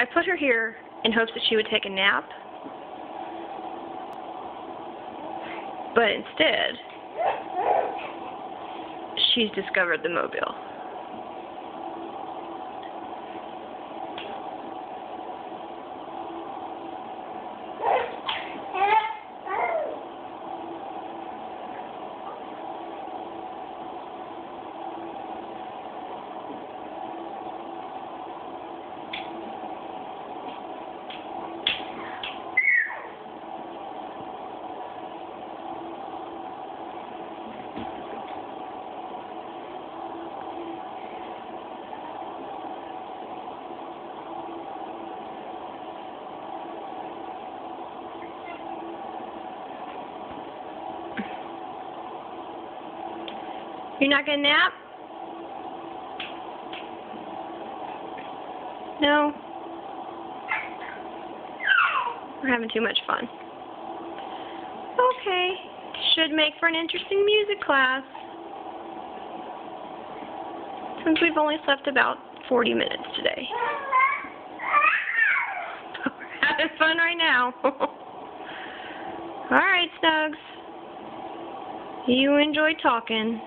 I put her here in hopes that she would take a nap, but instead, she's discovered the mobile. You're not gonna nap? No? We're having too much fun. Okay. Should make for an interesting music class. Since we've only slept about 40 minutes today. We're having fun right now. Alright, Snugs. You enjoy talking.